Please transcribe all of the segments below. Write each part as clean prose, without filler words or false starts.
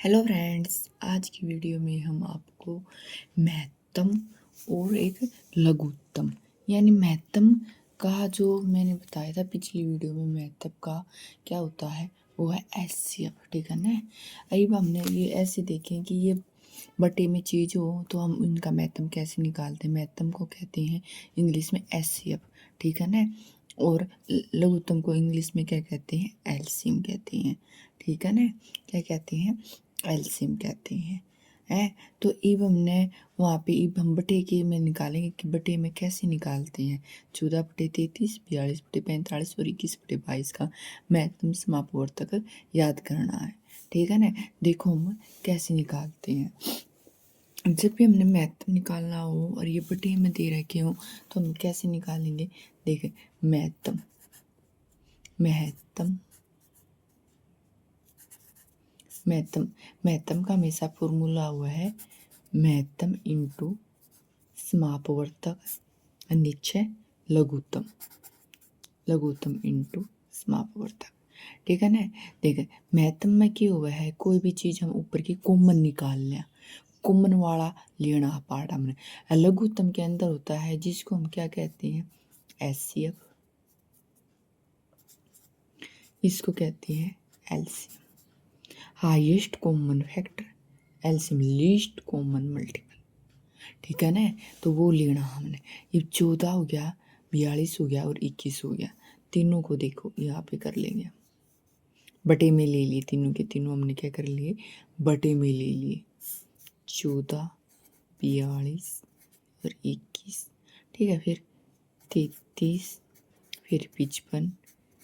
Hello friends, आज की video में हम आपको महत्तम और एक लघुत्तम यानी महत्तम का जो मैंने बताया था पिछली वीडियो में, महत्तम का क्या होता है वो है एचसीएफ। ठीक है ना। अब हमने ये ऐसे देखें कि ये बटे में चीज़ हो तो हम इनका महत्तम कैसे निकालते हैं। महत्तम को कहते हैं इंग्लिश में एचसीएफ। ठीक है ना। और लघुत्तम को इंग्लिश में क्या कहते हैं, एलसीएम कहते हैं। ठीक है ना। क्या कहते हैं, एलसीएम कहते हैं। तो इब हमने वहाँ पे इब हम बटे के में निकालेंगे कि बटे में कैसे निकालते हैं। 14/33, 42/45 और 21/22 का महत्तम समापवर्तक याद करना है। ठीक है ना। देखो हम कैसे निकालते हैं। जब भी हमने महत्तम निकालना हो और ये बटे में दे रखे हो तो हम कैसे निकालेंगे। देखें, महत्तम महत्तम महत्तम महत्तम का हमेशा फॉर्मूला हुआ है महत्तम इंटू समापवर्तक निश्चय लघुत्तम, लघुत्तम इंटू समापवर्तक। ठीक है ना। देखिए महत्तम में क्या हुआ है, कोई भी चीज़ हम ऊपर की कॉमन निकाल लें, कॉमन वाला लेना पार्ट हमने। लघुत्तम के अंदर होता है जिसको हम क्या कहते हैं, एचसीएफ, इसको कहते हैं LCM, highest common factor, LCM least common multiple. ठीक है ना। तो वो लेना हमने। ये 14 हो गया, 42 हो गया और 21 हो गया। तीनों को देखो यहाँ पे कर लेंगे, बटे में ले लिए। तीनों के तीनों हमने क्या कर लिए, बटे में ले लिए। 14, 42 और 21। ठीक है। फिर 33, फिर 55,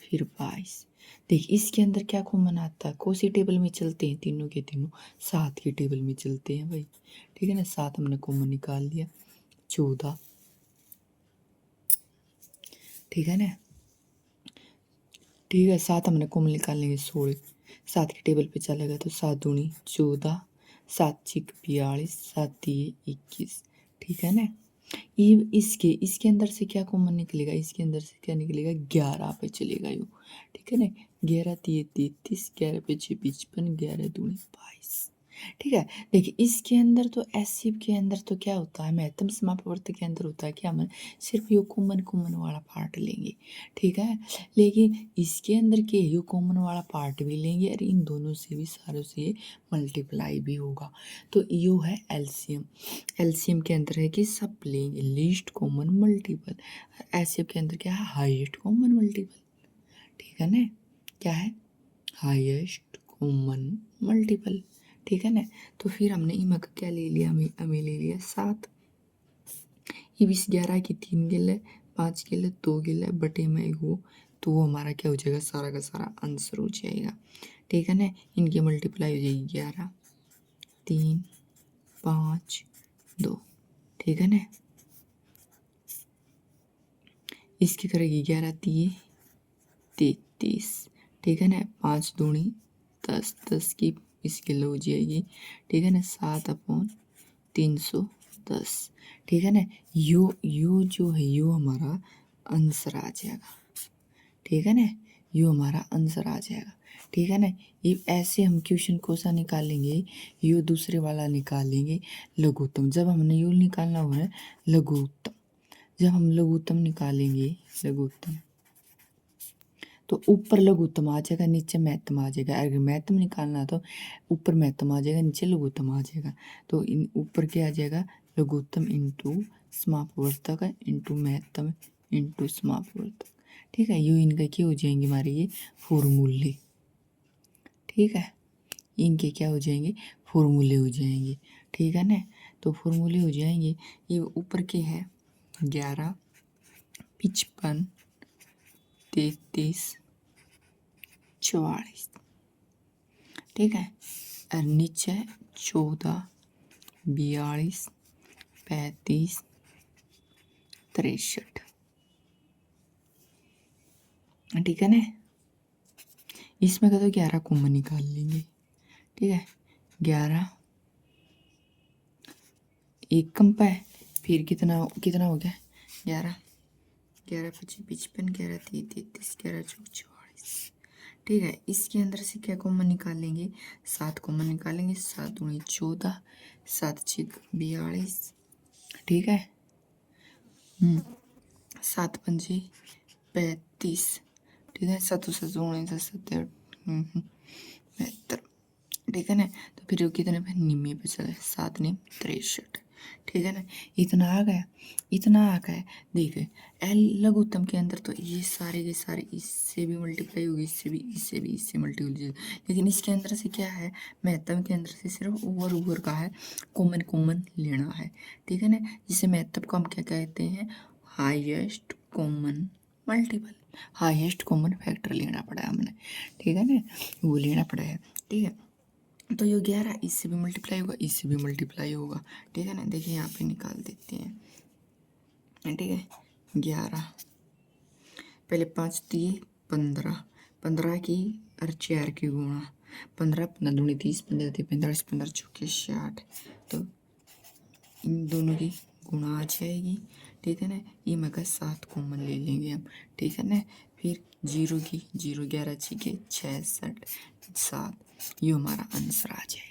फिर 22। देख इसके अंदर क्या कॉमन आता है, कौन सी टेबल में चलते हैं, तीनों के तीनों 7 की टेबल में चलते हैं भाई। ठीक है ना। 7 हमने कॉमन निकाल लिया। 14, ठीक है ना। ठीक है। 7 हमने कॉमन निकाल लेंगे। 16 7 की टेबल पे चलेगा तो 7 दूनी 14, 7 छिक 42, 7 दिए 21। ठीक है ना। ये इसके अंदर से क्या कॉमन निकलेगा, इसके अंदर से क्या निकलेगा, 11 पे चलेगा यू। ठीक है ना। 11 दिए 33, 11 पे 6 55, 11 दूनी 22। ठीक है। देखिए इसके अंदर तो एससीएफ के अंदर तो क्या होता है, महत्तम समापवर्तक के अंदर होता है कि हम सिर्फ यो कॉमन कॉमन वाला पार्ट लेंगे। ठीक है। लेकिन इसके अंदर के यो कॉमन वाला पार्ट भी लेंगे और इन दोनों से भी सारों से मल्टीप्लाई भी होगा। तो यो है एलसीएम। एलसीएम के अंदर है कि सब लेंगे, लीस्ट कॉमन मल्टीपल। एचसीएफ के अंदर क्या है, हाईएस्ट कॉमन मल्टीपल। ठीक है ना। क्या है, हाईएस्ट कॉमन मल्टीपल। ठीक है ना। तो फिर हमने इमा का क्या ले लिया, हमें ले लिया 7। ये 20 11 की 3 गिले, 5 गिले, 2 गिले बटे में एक वो, तो वो हमारा क्या हो जाएगा, सारा का सारा आंसर हो जाएगा। ठीक है ना। इनकी मल्टीप्लाई हो जाएगी 11, 3, 5, 2। ठीक है ना। इसकी करेगी 11 3 33। ठीक है ना। 5 दूनी 10, 10 की इसके लो हो जाएगी। ठीक है ना। 7/310। ठीक है ना। यो जो है यो हमारा आंसर आ जाएगा। ठीक है ना। यो हमारा आंसर आ जाएगा। ठीक है ना। ये ऐसे हम क्वेश्चन को सा निकालेंगे, यो दूसरे वाला निकालेंगे लघुत्तम। जब हमने यो निकालना हो है लघुत्तम, जब हम लघुत्तम निकालेंगे, लघुत्तम तो ऊपर लघुत्तम आ जाएगा, नीचे महत्तम आ जाएगा। अगर महत्तम निकालना है तो ऊपर महत्तम आ जाएगा, नीचे लघुत्तम आ जाएगा। तो इन ऊपर क्या आ जाएगा, लघुत्तम इंटू समापवर्तक इंटू महत्तम इंटू समापवर्तक। ठीक है। यू इनका क्या हो जाएंगे, हमारे ये फॉर्मूले। ठीक है। इनके क्या हो जाएंगे, फॉर्मूले हो जाएंगे। ठीक है ना। तो फॉर्मूले हो जाएंगे। ये ऊपर के हैं 11, 55, 33, 44। ठीक है। और नीचे 14, 42, 35, 63। ठीक है ना। इसमें का तो 11 कॉमन निकाल लेंगे। ठीक है। 11 एक कम पे, फिर कितना कितना हो गया, 11, 11 25 55, 11 30 33, 11 44। ठीक है। इसके अंदर से क्या कॉमन निकालेंगे, 7 कॉमन निकालेंगे, 7 दूनी 14, 7 छक 42, ठीक है। 7 पंजे 35, ठीक है। 7 7 19 7 72, ठीक है ना। तो फिर कितने पे निम्मी पे चले, 7 निम 63, ठीक है ना। इतना आ गया, इतना आ गया। देखिए एल लघुत्तम के अंदर तो ये सारे के सारे इससे भी मल्टीप्लाई होगी, इससे भी, इससे भी, इससे मल्टीप्लाई होगी। लेकिन इसके अंदर से क्या है, महत्तम के अंदर से सिर्फ ओवर ओवर का है, कॉमन कॉमन लेना है, ठीक है ना। जिसे महत्तम को हम क्या कहते हैं, highest common multiple, highest common factor लेना पड़ा है हमने, ठीक है ना, वो लेना पड़ा है, ठीक है। तो ये 11 इससे भी मल्टीप्लाई होगा, इससे भी मल्टीप्लाई होगा, ठीक है ना। देखिए यहाँ पे निकाल देते हैं, ठीक है। 11 पहले 5 दिए 15, 15 की और 4 की गुणा, 15 15 दूनी 30, 15 थे 45, 15 चौके 60, तो इन दोनों की गुणा आ जाएगी, ठीक है ना। ये मगर 7 कॉमन ले लेंगे हम, ठीक है ना। फिर 0 की 0, 11 छः 66, 7, ये हमारा आंसर आ जाएगा।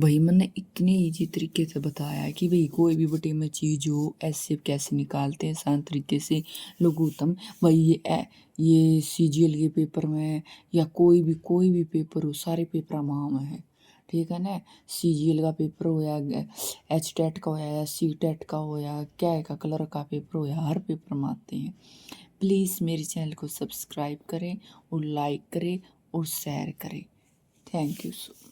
भाई मैंने इतने इजी तरीके से बताया है कि भाई कोई भी बटे में चीज हो ऐसे कैसे निकालते हैं आसान तरीके से लघुत्तम। भाई ये सीजीएल के पेपर में या कोई भी पेपर हो, सारे पेपर हमारे है, ठीक है ना। सीजीएल का पेपर हो या एच टेट का हो या सी टेट का हो या क्या का कलर का पेपर हो या हर पेपर में आते हैं। प्लीज़ मेरे चैनल को सब्सक्राइब करें और लाइक करें और शेयर करें। Thank you so much.